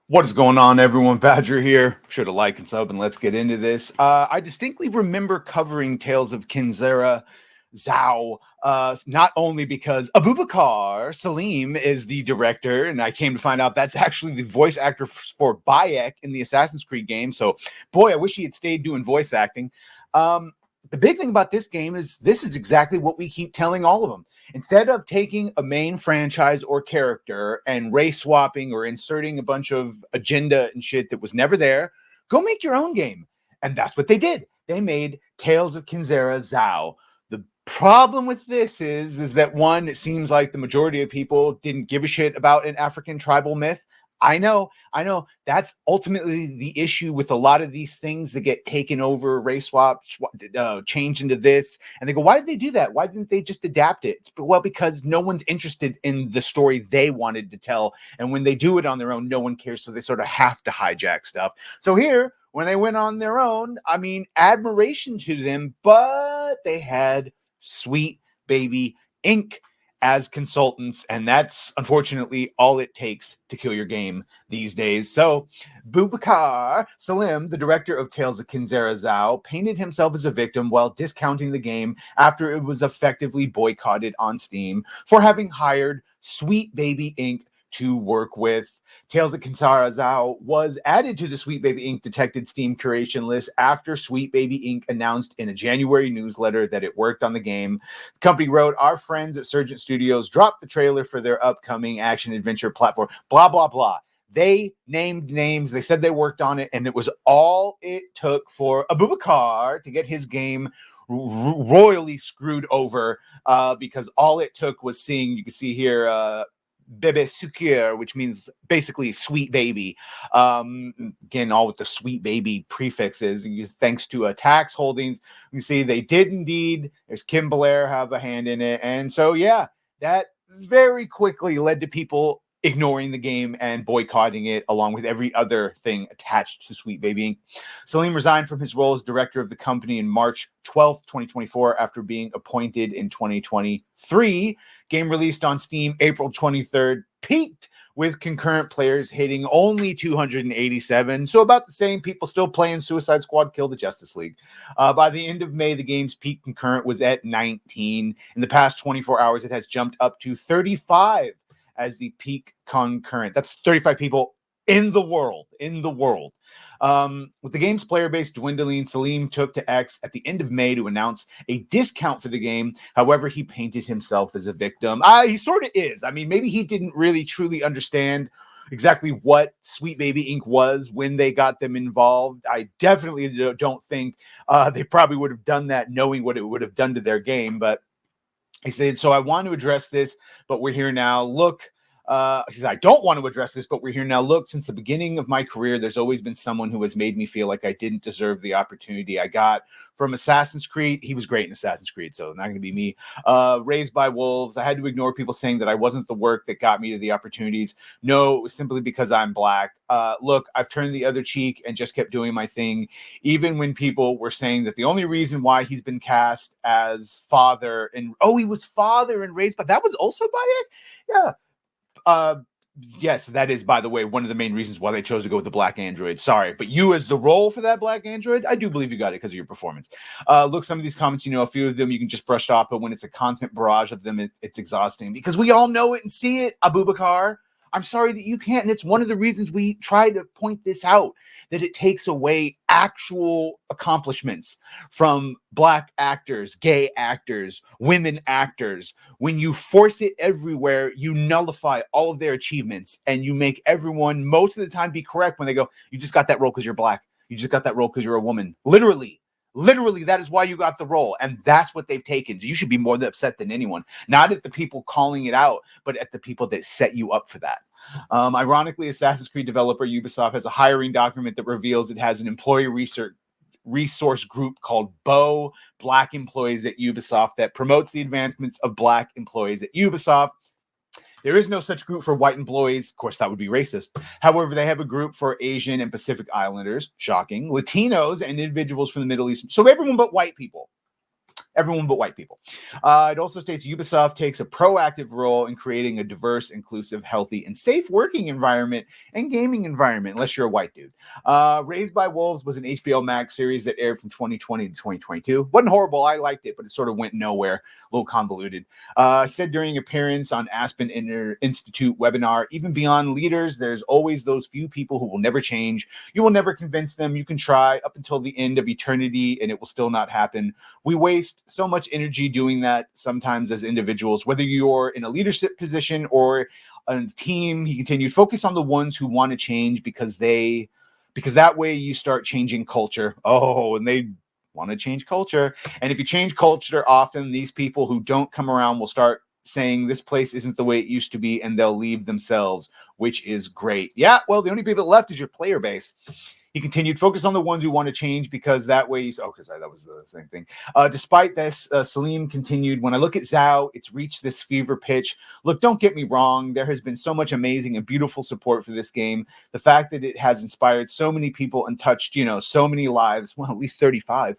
What is going on, everyone? Badger here. Sure to like and sub, and let's get into this. I distinctly remember covering Tales of Kenzera, ZAU, not only because Abubakar, Salim, is the director, and I came to find out that's actually the voice actor for Bayek in the Assassin's Creed game. So, boy, I wish he had stayed doing voice acting. The big thing about this game is this is exactly what we keep telling all of them. Instead of taking a main franchise or character and race swapping or inserting a bunch of agenda and shit that was never there, go make your own game. And that's what they did. They made Tales of Kenzera ZAU. The problem with this is that one, it seems like the majority of people didn't give a shit about an African tribal myth. I know. That's ultimately the issue with a lot of these things that get taken over, race swap, changed into this. And they go, why did they do that? Why didn't they just adapt it? Well, because no one's interested in the story they wanted to tell. And when they do it on their own, no one cares. So they sort of have to hijack stuff. So here, when they went on their own, I mean, admiration to them, but they had Sweet Baby Inc. as consultants, and that's unfortunately all it takes to kill your game these days. So Abubakar Salim, the director of Tales of Kenzera ZAU, painted himself as a victim while discounting the game after it was effectively boycotted on Steam for having hired Sweet Baby Inc. to work with. Tales of Kenzera ZAU was added to the Sweet Baby Inc. detected Steam curation list after Sweet Baby Inc. announced in a January newsletter that it worked on the game. The company wrote, "Our friends at Surgent Studios dropped the trailer for their upcoming action-adventure platform," blah, blah, blah. They named names. They said they worked on it, and it was all it took for Abubakar to get his game royally screwed over because all it took was seeing, you can see here, Bebe Sukir, which means basically sweet baby. Again, all with the sweet baby prefixes. Thanks to tax holdings, you see they did indeed. There's Kim Blair have a hand in it. And so, yeah, that very quickly led to people ignoring the game and boycotting it, along with every other thing attached to Sweet Baby Inc. Salim resigned from his role as director of the company in March 12th, 2024, after being appointed in 2023. Game released on Steam April 23rd, peaked with concurrent players hitting only 287. So about the same, people still playing Suicide Squad Kill the Justice League. By the end of May, the game's peak concurrent was at 19. In the past 24 hours, it has jumped up to 35 as the peak concurrent. That's 35 people in the world. With the game's player base dwindling, Salim took to X at the end of May to announce a discount for the game. However, he painted himself as a victim. He sort of is. I mean, maybe he didn't really truly understand exactly what Sweet Baby Inc. was when they got them involved. I definitely don't think they probably would have done that knowing what it would have done to their game, but he said, "So I want to address this, but we're here now. Look," he says, "I don't want to address this, but we're here now. Look, since the beginning of my career, there's always been someone who has made me feel like I didn't deserve the opportunity I got from Assassin's Creed." He was great in Assassin's Creed, so not going to be me. "Raised by wolves. I had to ignore people saying that I wasn't the work that got me to the opportunities. No, it was simply because I'm black. Look, I've turned the other cheek and just kept doing my thing, even when people were saying that the only reason why he's been cast as father and he was father and raised, but that was also Bayek? Yeah. Yes, that is, by the way, one of the main reasons why they chose to go with the black android. Sorry, but you as the role for that black android, I do believe you got it because of your performance. Look, some of these comments, a few of them you can just brush off, but when it's a constant barrage of them, it's exhausting because we all know it and see it, Abubakar. I'm sorry that you can't. And it's one of the reasons we try to point this out, that it takes away actual accomplishments from black actors, gay actors, women actors. When you force it everywhere, you nullify all of their achievements and you make everyone most of the time be correct when they go, you just got that role because you're black. You just got that role because you're a woman. Literally, that is why you got the role. And that's what they've taken. You should be more upset than anyone, not at the people calling it out, but at the people that set you up for that. Ironically, Assassin's Creed developer Ubisoft has a hiring document that reveals it has an employee resource group called BO, Black Employees at Ubisoft, that promotes the advancements of Black employees at Ubisoft. There is no such group for white employees. Of course, that would be racist. However, they have a group for Asian and Pacific Islanders, shocking, Latinos, and individuals from the Middle East. So everyone but white people. everyone but white people. It also states Ubisoft takes a proactive role in creating a diverse, inclusive, healthy, and safe working environment and gaming environment, unless you're a white dude. Raised by Wolves was an HBO Max series that aired from 2020 to 2022. Wasn't horrible. I liked it, but it sort of went nowhere. A little convoluted. He said during appearance on Aspen Institute webinar, even beyond leaders, there's always those few people who will never change. You will never convince them. You can try up until the end of eternity, and it will still not happen. We waste so much energy doing that sometimes as individuals, whether you're in a leadership position or a team. He continued, focus on the ones who want to change because that way you start changing culture. Oh, and they want to change culture. And if you change culture often, these people who don't come around will start saying this place isn't the way it used to be, and they'll leave themselves, which is great. Yeah, well, the only people left is your player base. He continued, focus on the ones who want to change because that way that was the same thing. Despite this, Salim continued, when I look at ZAU, it's reached this fever pitch. Look, don't get me wrong. There has been so much amazing and beautiful support for this game. The fact that it has inspired so many people and touched, so many lives, well, at least 35.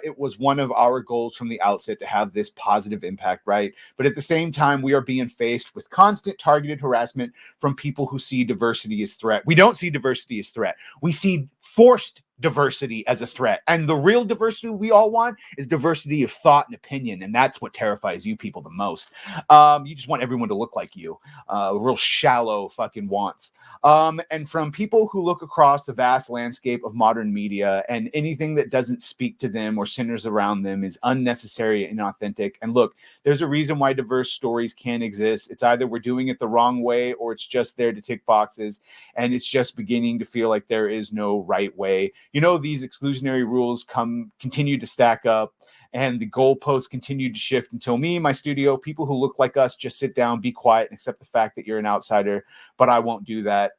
It was one of our goals from the outset to have this positive impact, right? But at the same time, we are being faced with constant targeted harassment from people who see diversity as threat. We don't see diversity as threat. We see forced diversity as a threat. And the real diversity we all want is diversity of thought and opinion. And that's what terrifies you people the most. You just want everyone to look like you. Real shallow fucking wants. And from people who look across the vast landscape of modern media, and anything that doesn't speak to them or centers around them is unnecessary and inauthentic. And look, there's a reason why diverse stories can exist. It's either we're doing it the wrong way or it's just there to tick boxes. And it's just beginning to feel like there is no right way. These exclusionary rules continue to stack up, and the goalposts continue to shift until me, my studio, people who look like us, just sit down, be quiet, and accept the fact that you're an outsider. But I won't do that.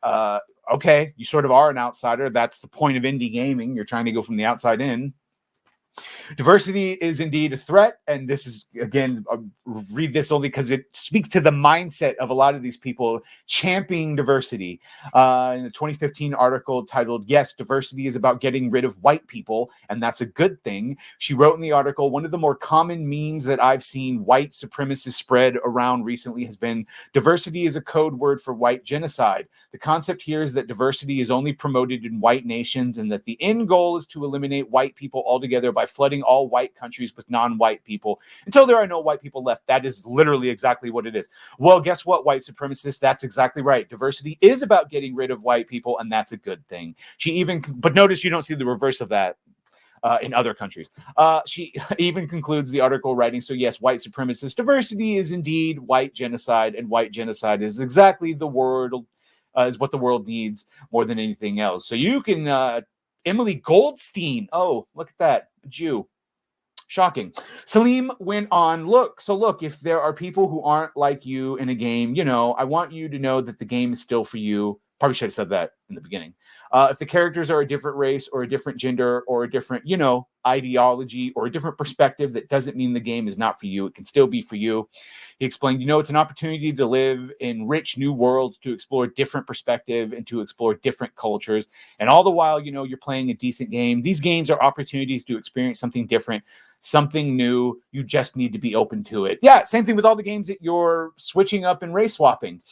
Okay, you sort of are an outsider. That's the point of indie gaming. You're trying to go from the outside in. Diversity is indeed a threat, and this is, again, read this only because it speaks to the mindset of a lot of these people championing diversity. In a 2015 article titled, Yes, Diversity is About Getting Rid of White People, and That's a Good Thing. She wrote in the article, one of the more common memes that I've seen white supremacists spread around recently has been, diversity is a code word for white genocide. The concept here is that diversity is only promoted in white nations, and that the end goal is to eliminate white people altogether by flooding all white countries with non-white people until there are no white people left. That is literally exactly what it is. Well, guess what, white supremacists? That's exactly right. Diversity is about getting rid of white people, and that's a good thing. But notice you don't see the reverse of that. In other countries. She even concludes the article writing, so yes, white supremacist diversity is indeed white genocide, and white genocide is exactly the word, is what the world needs more than anything else. So you can, Emily Goldstein, oh, look at that, a Jew. Shocking. Salim went on, look, if there are people who aren't like you in a game, I want you to know that the game is still for you. Probably should have said that in the beginning. If the characters are a different race or a different gender or a different, ideology or a different perspective, that doesn't mean the game is not for you. It can still be for you. He explained, it's an opportunity to live in rich new worlds, to explore different perspective and to explore different cultures. And all the while, you're playing a decent game. These games are opportunities to experience something different, something new. You just need to be open to it. Yeah, same thing with all the games that you're switching up and race swapping.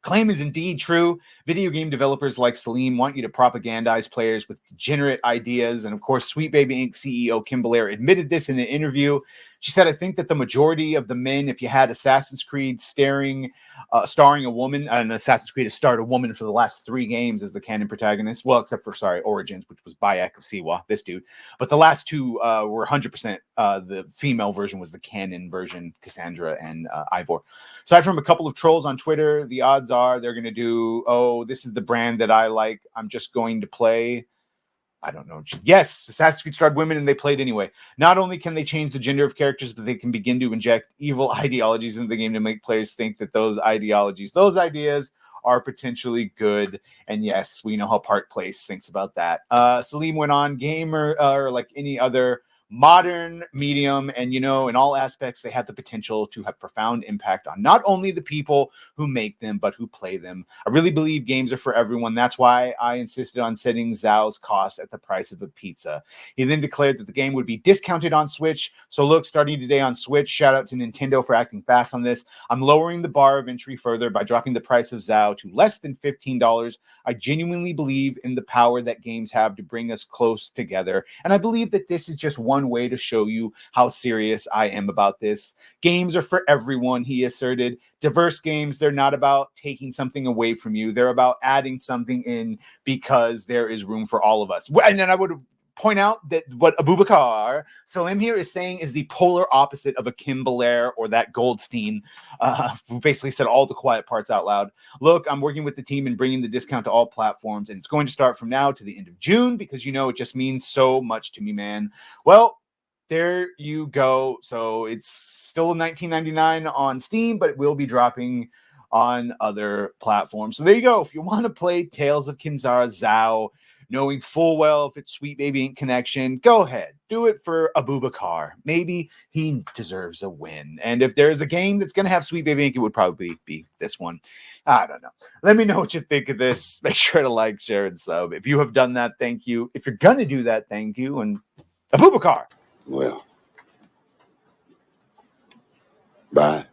Claim is indeed true. Video game developers like Salim want you to propagandize players with degenerate ideas. And of course, Sweet Baby Inc. CEO Kim Blair admitted this in an interview. She said, I think that the majority of the men, if you had Assassin's Creed starring a woman, and Assassin's Creed has starred a woman for the last 3 games as the canon protagonist. Well, except for, Origins, which was Bayek of Siwa, this dude. But the last 2 were 100%. The female version was the canon version, Cassandra and Ivor. Aside from a couple of trolls on Twitter, the odds are they're going to do, this is the brand that I like. I'm just going to play. I don't know. Yes, Assassin's Creed starred women and they played anyway. Not only can they change the gender of characters, but they can begin to inject evil ideologies into the game to make players think that those ideas are potentially good. And yes, we know how Park Place thinks about that. Salim went on, gamer, or like any other modern medium, and in all aspects they have the potential to have profound impact on not only the people who make them but who play them. I really believe games are for everyone. That's why I insisted on setting ZAU's cost at the price of a pizza. He then declared that the game would be discounted on Switch. So look, starting today on Switch, shout out to Nintendo for acting fast on this. I'm lowering the bar of entry further by dropping the price of ZAU to less than $15. I genuinely believe in the power that games have to bring us close together, and I believe that this is just one way to show you how serious I am about this. Games are for everyone, he asserted. Diverse games, they're not about taking something away from you. They're about adding something in because there is room for all of us. And then I would point out that what Abubakar Salim here is saying is the polar opposite of a Kim Belair or that Goldstein, who basically said all the quiet parts out loud. Look, I'm working with the team and bringing the discount to all platforms, and it's going to start from now to the end of June because it just means so much to me, man. Well, there you go. So it's still $19.99 on Steam, but it will be dropping on other platforms. So there you go. If you want to play Tales of Kenzera ZAU, knowing full well if it's Sweet Baby Ink Connection, go ahead. Do it for Abubakar. Maybe he deserves a win. And if there's a game that's going to have Sweet Baby Ink, it would probably be this one. I don't know. Let me know what you think of this. Make sure to like, share, and sub. If you have done that, thank you. If you're going to do that, thank you. And Abubakar. Well, bye.